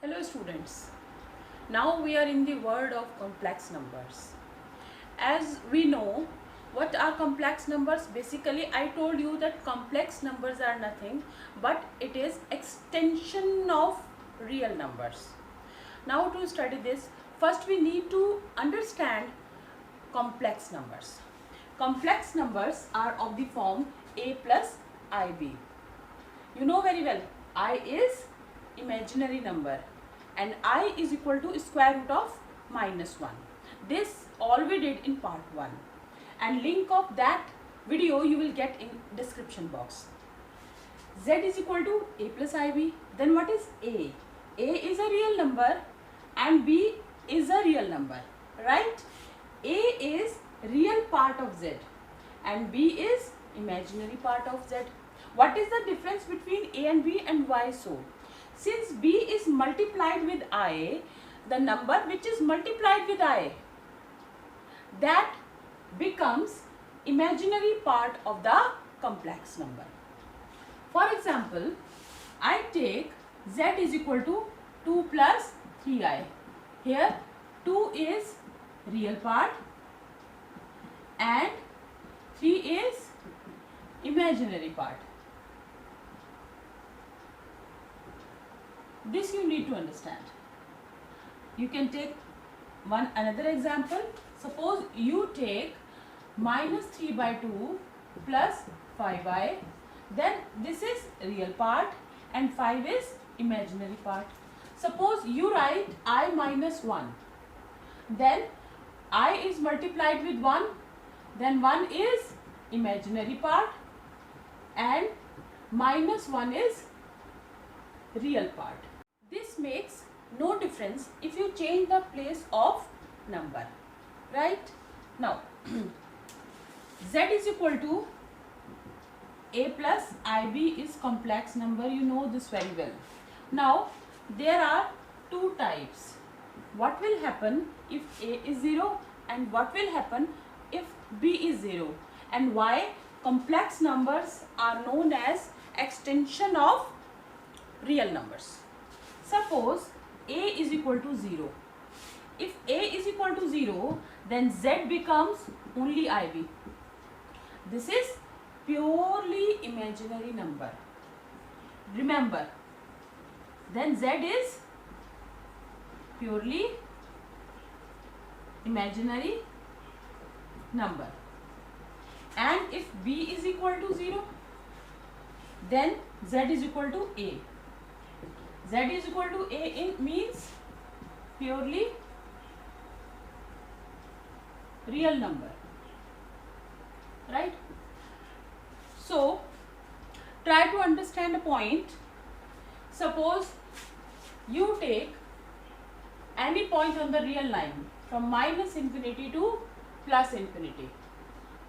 Hello students, now we are in the world of complex numbers. As we know, what are complex numbers? Basically, I told you that complex numbers are nothing but it is extension of real numbers. Now to study this, first we need to understand complex numbers. Complex numbers are of the form a plus ib. You know very well, I is imaginary number and I is equal to square root of -1. This all we did in part 1 and link of that video you will get in description box. Z is equal to a plus ib. Then what is a? A is a real number and b is a real number, right? A is real part of z and b is imaginary part of z. What is the difference between a and b and why so? Since b is multiplied with I, the number which is multiplied with I, that becomes imaginary part of the complex number. For example, I take z is equal to 2 plus 3i. Here 2 is real part and 3 is imaginary part. This you need to understand. You can take another example. Suppose you take minus 3 by 2 plus 5i. Then this is real part and 5 is imaginary part. Suppose you write I minus 1. Then I is multiplied with 1. Then 1 is imaginary part and minus 1 is real part. This makes no difference if you change the place of number, right? Now, z is equal to a plus ib is complex number. You know this very well. Now, there are two types. What will happen if a is 0 and what will happen if b is 0? And why complex numbers are known as extension of real numbers? Suppose a is equal to 0. If a is equal to 0, then z becomes only ib. This is purely imaginary number. Remember, then z is purely imaginary number. And if b is equal to 0, then z is equal to a. Z is equal to a means purely real number, right? So, try to understand a point. Suppose you take any point on the real line from minus infinity to plus infinity.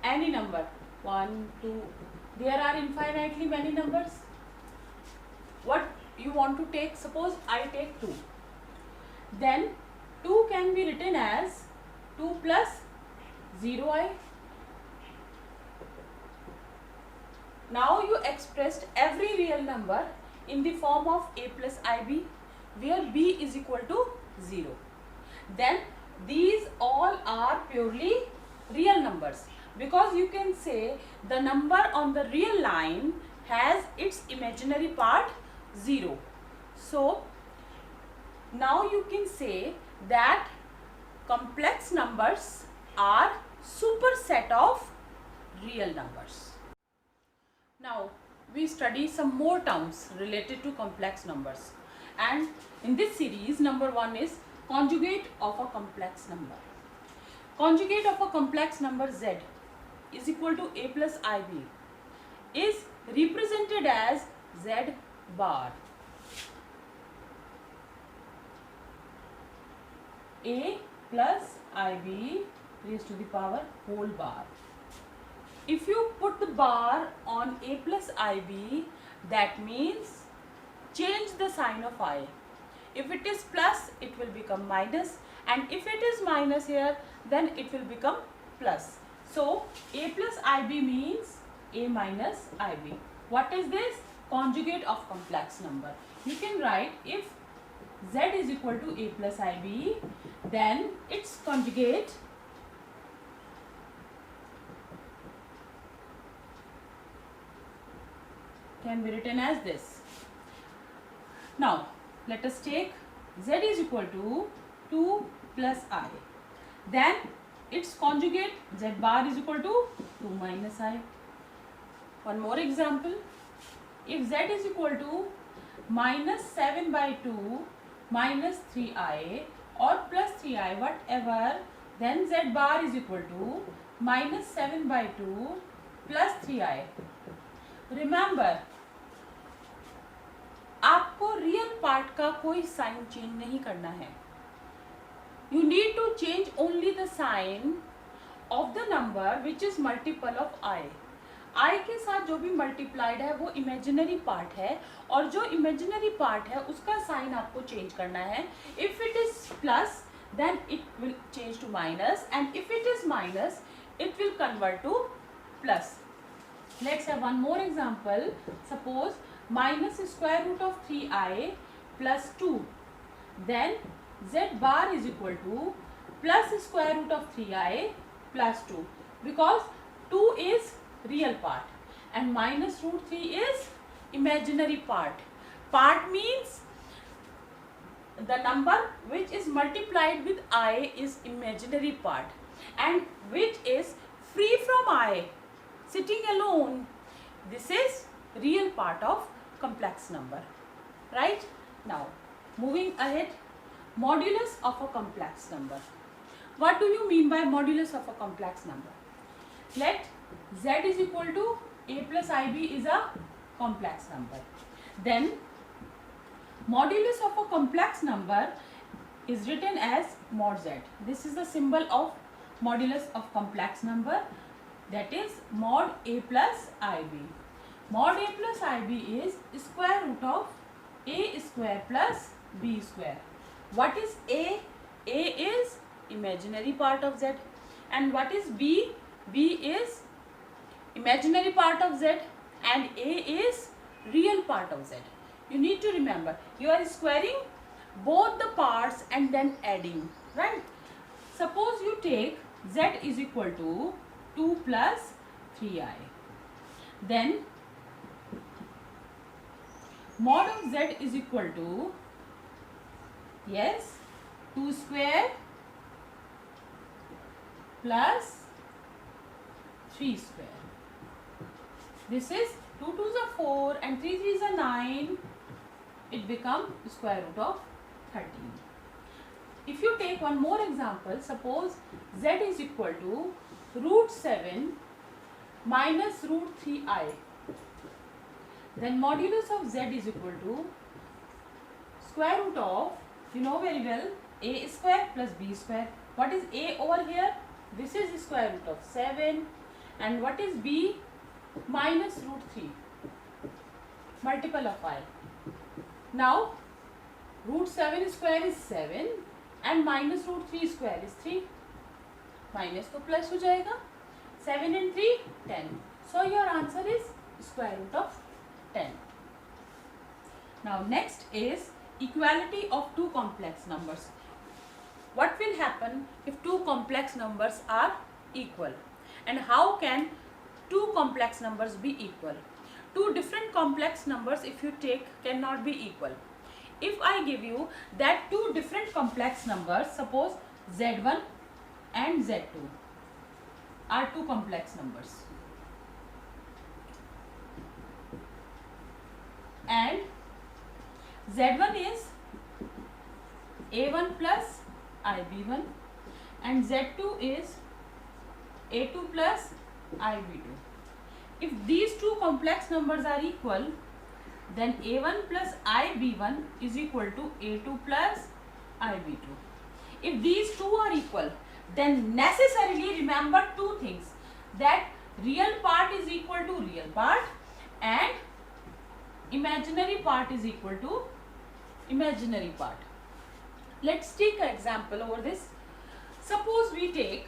Any number, 1, 2, there are infinitely many numbers. What you want to take? Suppose I take 2. Then 2 can be written as 2 plus 0i. Now you expressed every real number in the form of a plus ib, where b is equal to 0. Then these all are purely real numbers, because you can say the number on the real line has its imaginary part 0. So now you can say that complex numbers are superset of real numbers. Now we study some more terms related to complex numbers, and in this series number 1 is conjugate of a complex number. Conjugate of a complex number z is equal to a plus ib is represented as z bar. A plus ib raised to the power whole bar. If you put the bar on a plus ib, that means change the sign of I. If it is plus, it will become minus, and if it is minus here, then it will become plus. So a plus ib means a minus ib. What is this? Conjugate of complex number. You can write, if z is equal to a plus ib, then its conjugate can be written as this. Now let us take z is equal to 2 plus I, then its conjugate z bar is equal to 2 minus I. One more example, if z is equal to minus 7 by 2 minus 3i or plus 3i, whatever, then z bar is equal to minus 7 by 2 plus 3i. Remember, आपको real part का कोई sign change नहीं करना है. You need to change only the sign of the number which is multiple of i. I के साथ जो भी मल्टीप्लाइड है वो इमेजिनरी पार्ट है, और जो इमेजिनरी पार्ट है उसका साइन आपको चेंज करना है. If it is plus then it will change to minus, and if it is minus it will convert to plus. Let's have one more example. Suppose minus square root of 3i plus 2, then z bar is equal to plus square root of 3i plus 2, because 2 is real part and minus root 3 is imaginary part. Part means the number which is multiplied with I is imaginary part, and which is free from I, sitting alone, this is real part of complex number. Right? Now moving ahead, modulus of a complex number. What do you mean by modulus of a complex number? Let z is equal to a plus ib is a complex number, then modulus of a complex number is written as mod z. This is the symbol of modulus of complex number, that is mod a plus ib. Mod a plus ib is square root of a square plus b square. What is a? A is imaginary part of z. And what is b? B is imaginary part of z, and a is real part of z. You need to remember, you are squaring both the parts and then adding, right? Suppose you take z is equal to 2 plus 3i, then mod of z is equal to, yes, 2 square plus 3 square. This is 2 2s are 4 and 3 3s are 9. It becomes square root of 13. If you take one more example, suppose z is equal to root 7 minus root 3i, then modulus of z is equal to square root of, you know very well, a square plus b square. What is a over here? This is square root of 7, and what is b? Minus root 3, multiple of I. Now root 7 square is 7 and minus root 3 square is 3. Minus तो plus हो जाएगा. 7 and 3 10. So your answer is square root of 10. Now next is equality of two complex numbers. What will happen if two complex numbers are equal, and how can two complex numbers be equal? Two different complex numbers if you take cannot be equal. If I give you that two different complex numbers, suppose z1 and z2 are two complex numbers, and z1 is a1 plus ib1 and z2 is a2 plus ib2. If these two complex numbers are equal, then a1 plus ib1 is equal to a2 plus ib2. If these two are equal, then necessarily remember two things, that real part is equal to real part and imaginary part is equal to imaginary part. Let's take an example over this. Suppose we take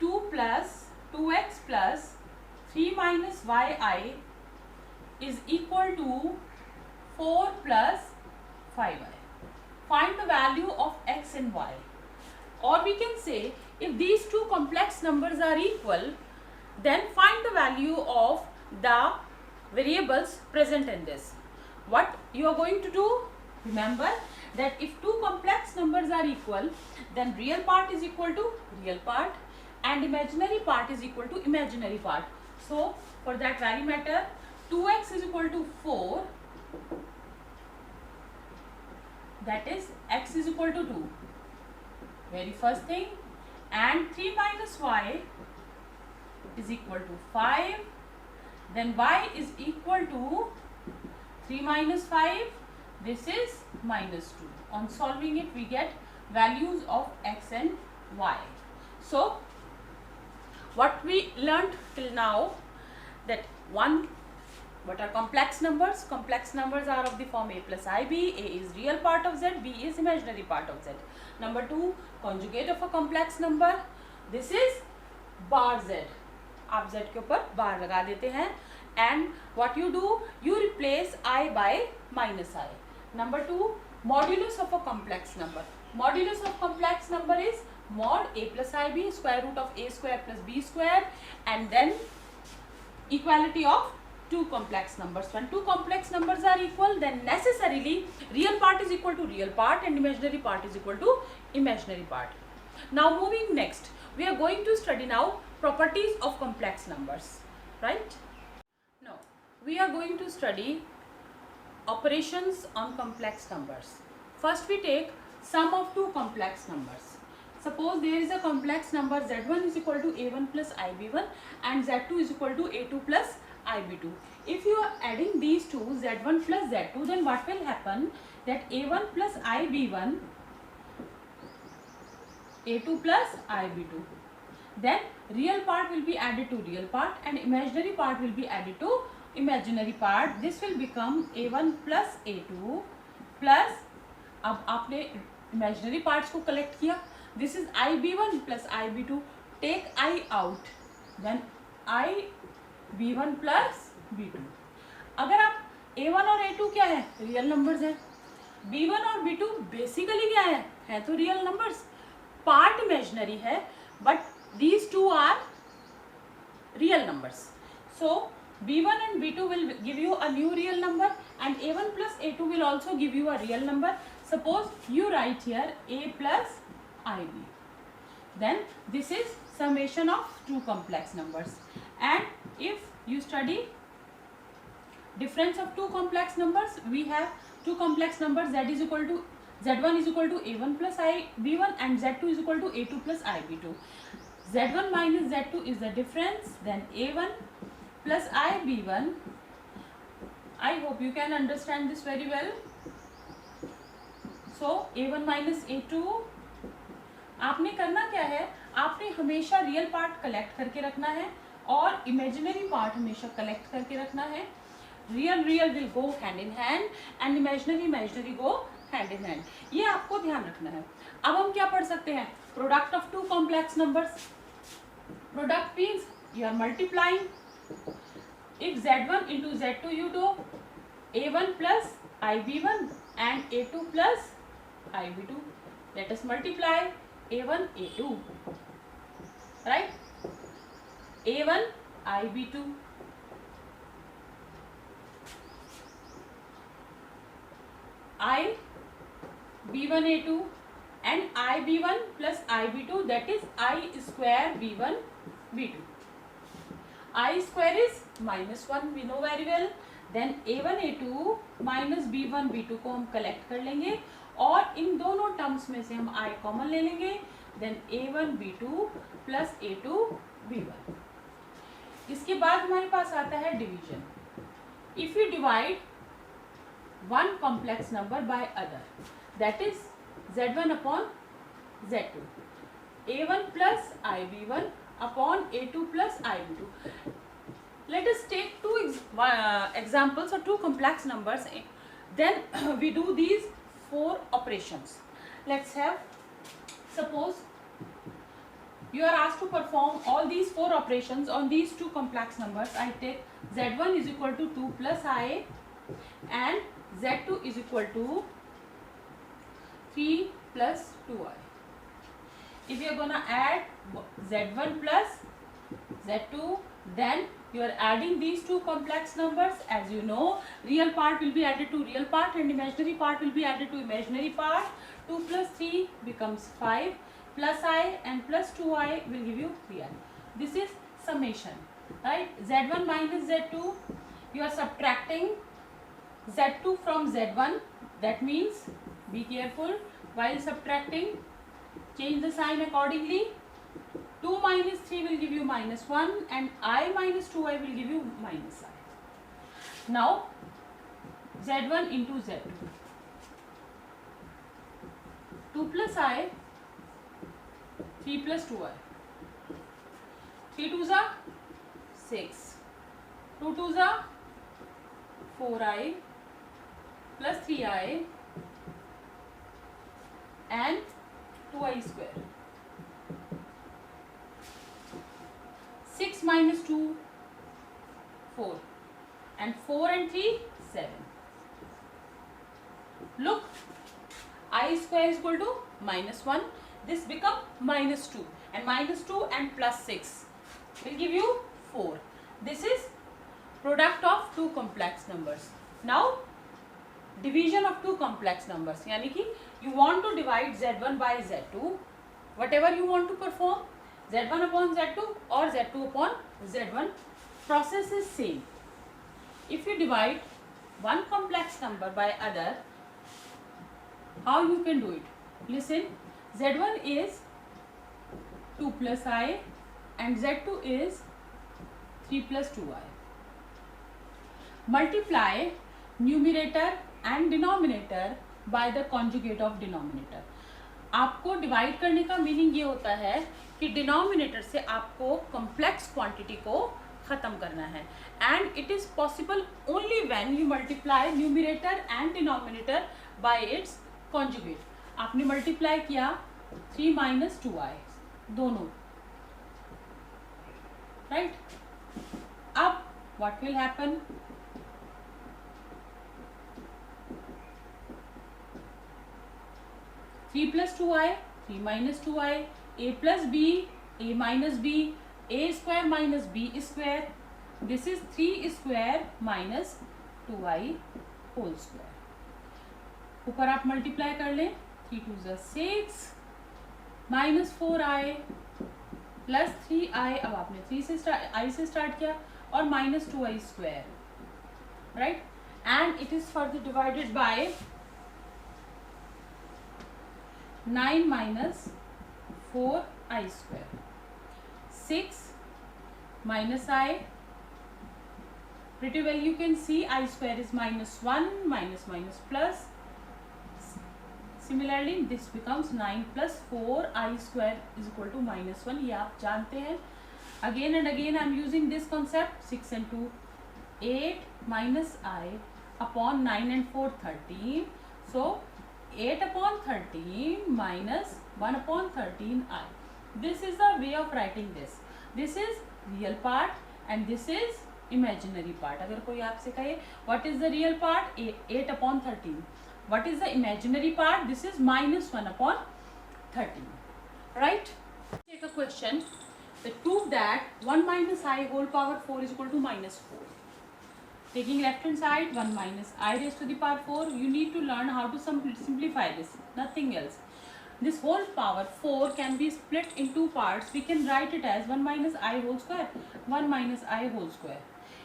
2 plus 2x plus 3 minus yi is equal to 4 plus 5y. Find the value of x and y. Or we can say, if these two complex numbers are equal, then find the value of the variables present in this. What you are going to do? Remember that if two complex numbers are equal, then real part is equal to real part and imaginary part is equal to imaginary part. So for that very matter, 2x is equal to 4, that is x is equal to 2, very first thing, and 3 minus y is equal to 5, then y is equal to 3 minus 5, this is minus 2. On solving it, we get values of x and y. So what we learnt till now, that what are complex numbers? Complex numbers are of the form a plus ib. A is real part of z, b is imaginary part of z. Number 2, conjugate of a complex number. This is bar z. आप z के ऊपर बार लगा देते हैं. And what you do? You replace I by minus I. Number 2, modulus of a complex number. Modulus of complex number is mod a plus ib, square root of a square plus b square, and then equality of two complex numbers. When two complex numbers are equal, then necessarily real part is equal to real part and imaginary part is equal to imaginary part. Now moving next, we are going to study now properties of complex numbers, right? Now we are going to study operations on complex numbers. First we take sum of two complex numbers. Suppose there is a complex number z1 is equal to a1 plus ib1 and z2 is equal to a2 plus ib2. If you are adding these two, z1 plus z2, then what will happen? That a1 plus ib1, a2 plus ib2. Then real part will be added to real part and imaginary part will be added to imaginary part. This will become a1 plus a2 plus, अब आपने imaginary parts को collect किया. This is ib1 plus ib2. Take I out, then ib1 plus b2. अगर आप a1 और a2 क्या है? Real numbers हैं. b1 और b2 बेसिकली क्या है तो रियल नंबर्स. पार्ट इमेजिनरी है, but these two are real numbers. So b1 and b2 will give you a new real number and a1 plus a2 will also give you a real number. Suppose you write here a plus ib. Then this is summation of two complex numbers. And if you study difference of two complex numbers, we have two complex numbers, z1 is equal to a1 plus ib1 and z2 is equal to a2 plus ib2. z1 minus z2 is the difference, then a1 plus ib1. I hope you can understand this very well. So a1 minus a2. आपने करना क्या है? आपने हमेशा real part collect करके रखना है और इमेजिनरी पार्ट हमेशा कलेक्ट करके रखना है. Real will go hand in hand and imaginary go hand in hand. ये आपको ध्यान रखना है. अब हम क्या पढ़ सकते हैं? Product of two complex numbers. Product means you are multiplying. If z1 into z2 you do a1 plus ib1 and a2 plus ib2. Let us multiply a1 a2, right? a1 ib2 I b1 a2 and ib1 plus ib2, that is I square b1 b2. I square is minus 1, we know very well. Then a1 a2 minus b1 b2 को हम collect कर लेंगे और इन दोनों terms में से हम I common ले लेंगे. Then a1 b2 plus a2 b1. इसके बाद हमारे पास आता है division. If you divide one complex number by other, that is z1 upon z2, a1 plus ib1 upon a2 plus ib2. Let us take two examples or two complex numbers. Then we do these four operations. Let's have, suppose You are asked to perform all these 4 operations on these two complex numbers. I take z1 is equal to 2 plus I and z2 is equal to 3 plus 2I. If you are gonna add z1 plus z2, then you are adding these two complex numbers. As you know, real part will be added to real part and imaginary part will be added to imaginary part. 2 plus 3 becomes 5, plus I and plus 2I will give you 3I. This is summation, right? Z1 minus Z2, you are subtracting Z2 from Z1. That means be careful while subtracting, change the sign accordingly. 2 minus 3 will give you minus 1 and I minus 2I will give you minus I. Now Z1 into Z2. 2 plus I, 3 plus 2I. 3 2s are 6. 2 2s are 4I plus 3I and 2I square. 6 minus 2, 4. And 4 and 3, 7. Look, I square is equal to minus 1. This become minus 2. And minus 2 and plus 6 will give you 4. This is product of two complex numbers. Now, division of two complex numbers. यानी कि you want to divide Z1 by Z2. Whatever you want to perform, Z1 upon Z2 or Z2 upon Z1, process is same. If you divide one complex number by other, how you can do it? Listen, Z1 is 2 plus I and Z2 is 3 plus 2I. Multiply numerator and denominator by the conjugate of denominator. आपको divide करने का meaning ये होता है कि denominator से आपको complex quantity को ख़त्म करना है and it is possible only when you multiply numerator and denominator by it's conjugate. आपने मल्टीप्लाई किया 3 माइनस 2i दोनों, राइट? अब what will happen? Three plus 2i, 3 minus 2i, a plus b, a minus b, a square minus b square. This is 3 square minus 2i whole square. ऊपर आप multiply कर लें. 3 2 is 6 minus 4i plus 3i. अब आपने 3 से i से start किया और minus 2i square, right? And it is further divided by 9 minus 4i square. 6 minus I. Pretty well you can see I square is minus 1, minus minus plus. Similarly this becomes 9 plus 4i square is equal to minus 1. ये आप जानते हैं. Again and again I am using this concept. 6 and 2 8 minus I upon 9 and 4 13. So 8 upon 13 minus 1 upon 13i. This is the way of writing this. This is real part and this is imaginary part. अगर कोई आपसे कहे what is the real part? 8 upon 13. What is the imaginary part? This is minus 1 upon 13. Right? Take a question. Prove that 1 minus I whole power 4 is equal to minus 4. Taking left hand side, 1 minus I raised to the power 4. You need to learn how to simplify this. Nothing else. This whole power 4 can be split in two parts. We can write it as 1 minus I whole square, 1 minus I whole square.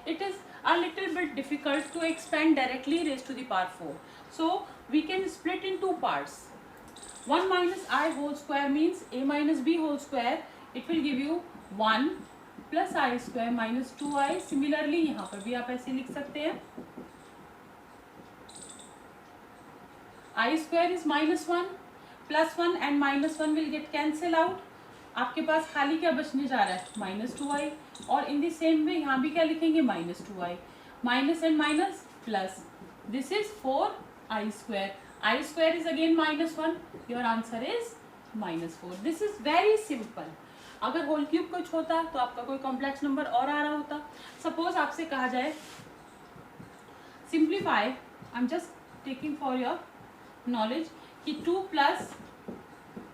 It is a little bit difficult to expand directly raised to the power 4. So we can split in two parts. 1 minus I whole square means A minus B whole square. It will give you 1 plus i square minus 2i. Similarly यहाँ पर भी आप ऐसे लिख सकते हैं. I square is minus 1 plus 1 and minus 1 will get cancel out. आपके पास खाली क्या बचने जा रहा है? Minus 2i. और इन द सेम वे यहाँ भी क्या लिखेंगे? Minus 2i. Minus and minus plus. This is 4i square. I square is again minus 1. Your answer is minus 4. This is very simple. अगर होल क्यूब कुछ होता तो आपका कोई कॉम्प्लेक्स नंबर और आ रहा होता. सपोज आपसे कहा जाए simplify, I am just taking for your knowledge कि 2 +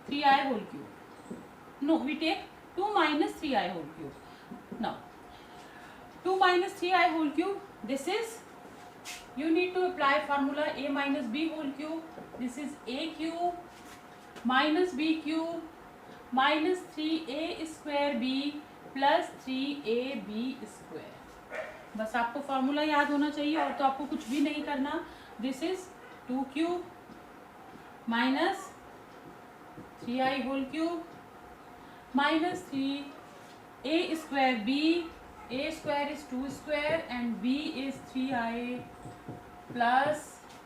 3i whole cube. No, we take 2 - 3i whole cube. Now 2 - 3i whole cube, this is, you need to apply formula a minus b whole cube. This is a cube minus b cube minus 3a square b plus 3ab square. बस आपको formula याद होना चाहिए और तो आपको कुछ भी नहीं करना. This is 2 cube minus 3i whole cube minus 3a square b. A square is 2 square and b is 3i plus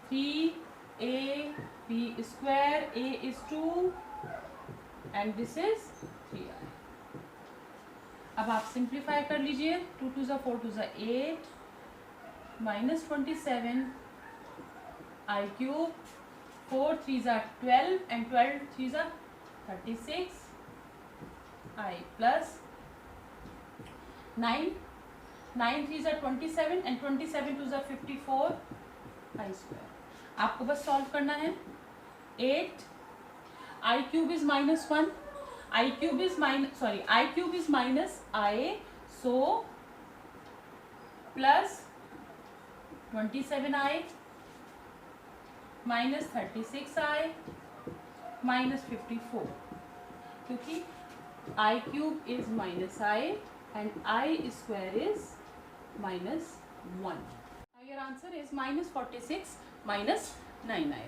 3ab square. A is 2 and this is 3i. अब आप सिंप्लीफाई कर लीजिए. 2 2 * 4 2 = 8 minus 27 i cube. 4 3 = 12 and 12 3 = 36 i plus 9 9 3 = 27 and 27 2 = 54 i square. आपको बस solve करना है. 8 i cube is -1, i cube is minus I, so plus 27i minus 36i minus 54, क्योंकि i cube is minus I and I square is -1. Now your answer is -46 minus 9i.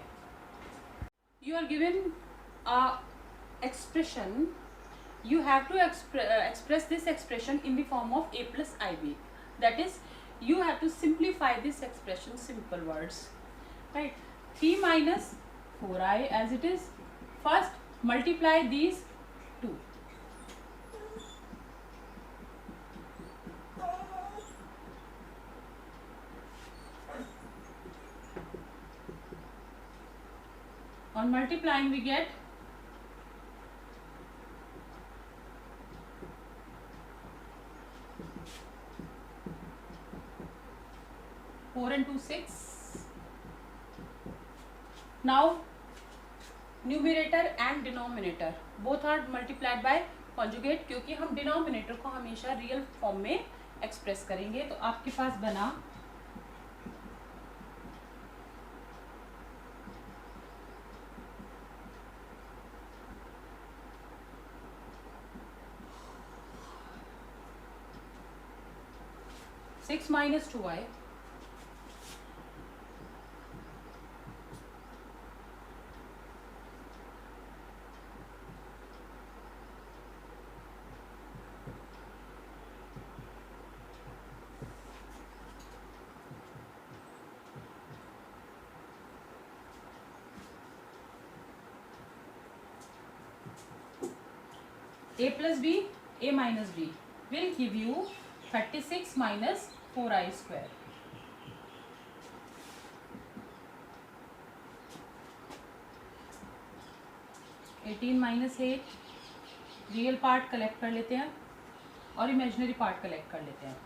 You are given a expression. You have to express this expression in the form of a plus ib. That is, you have to simplify this expression, simple words, right? 3 minus 4i as it is. First multiply these two. On multiplying we get 4 and 2 6. Now numerator and denominator both are multiplied by conjugate, क्योंकि हम denominator को हमेशा real form में express करेंगे. तो आपके पास बना 6 minus 2i a plus b, a minus b will give you 36 minus 4i square. -8 real part collect कर लेते हैं और इमेजिनरी पार्ट कलेक्ट कर लेते हैं.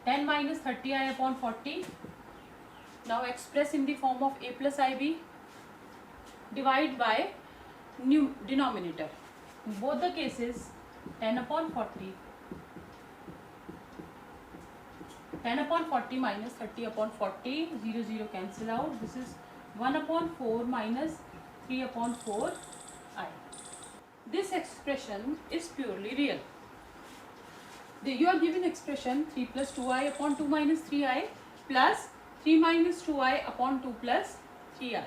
-10 minus 30i upon 40. Now express in the form of a plus ib. Divide by denominator. In both the cases 10 upon 40. 10 upon 40 minus 30 upon 40. 0 0 cancel out. This is 1 upon 4 minus 3 upon 4 I. This expression is purely real. You are given expression 3 plus 2i upon 2 minus 3i plus 3 minus 2i upon 2 plus 3i.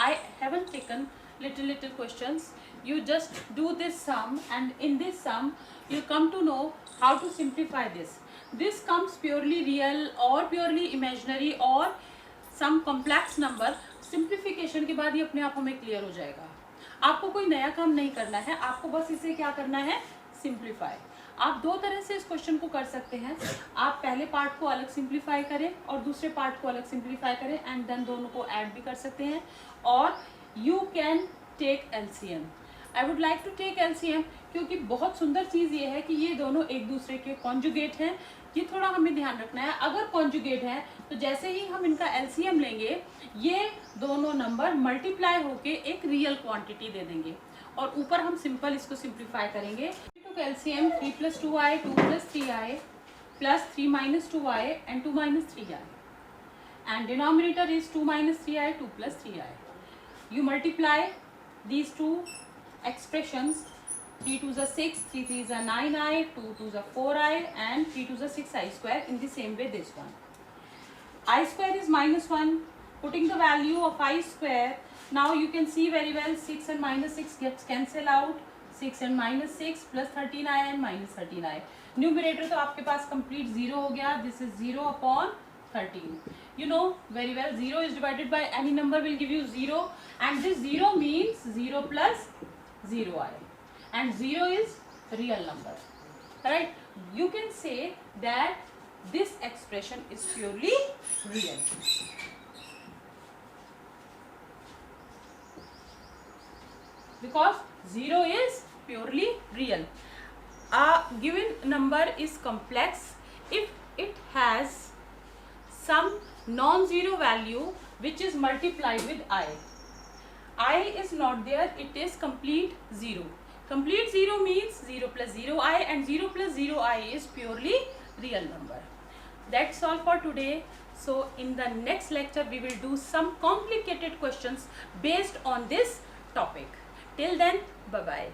I haven't taken little questions. You just do this sum, and in this sum you come to know how to simplify this. This comes purely real or purely imaginary or some complex number. Simplification के बाद ये अपने आप हमें clear हो जाएगा. आपको कोई नया काम नहीं करना है, आपको बस इसे क्या करना है, सिंप्लीफाई. आप दो तरह से इस क्वेश्चन को कर सकते हैं. आप पहले पार्ट को अलग सिंप्लीफाई करें और दूसरे पार्ट को अलग सिंप्लीफाई करें एंड देन दोनों को ऐड भी कर सकते हैं. और you can take LCM. I would like to take LCM क्योंकि बहुत सुंदर चीज़ ये है कि ये दोनों एक दूसरे के कॉन्जुगेट हैं. ये थोड़ा हमें ध्यान रखना है. अगर कॉन्जुगेट है तो जैसे ही हम इनका एलसीएम लेंगे ये दोनों नंबर मल्टीप्लाई होके एक रियल क्वांटिटी दे देंगे. और ऊपर हम सिंपल इसको सिंप्लीफाई करेंगे. LCM 3 + 2i 2 + 3i plus 3 - 2i and 2 - 3i, and denominator is 2 - 3i 2 + 3i. You multiply these two expressions. 3 2s are 6, 3 3s are 9i, 2 2s are 4i, and 3 2s are 6i square. In the same way this one. I square is -1. Putting the value of I square, now you can see very well 6 and -6 gets cancel out. 6 and -6 plus 13i and -13i. Numerator तो आपके पास complete 0 हो गया. This is 0 upon 13. You know very well 0 is divided by any number will give you 0, and this 0 means 0 plus 0i, and 0 is real number. Right? You can say that this expression is purely real. Because 0 is purely real. A given number is complex if it has some non-zero value which is multiplied with I. I is not there, it is complete 0. Complete 0 means 0 plus 0i, and 0 plus 0i is purely real number. That's all for today. So in the next lecture we will do some complicated questions based on this topic. Till then, bye bye.